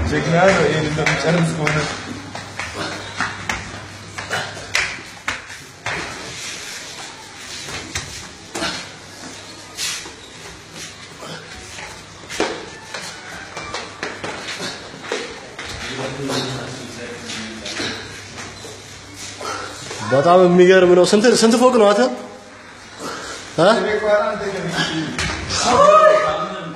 Ceknado elinde bıçarız konu. በጣም የሚገርም ነው። ስንት ፎቅ ነው አንተ?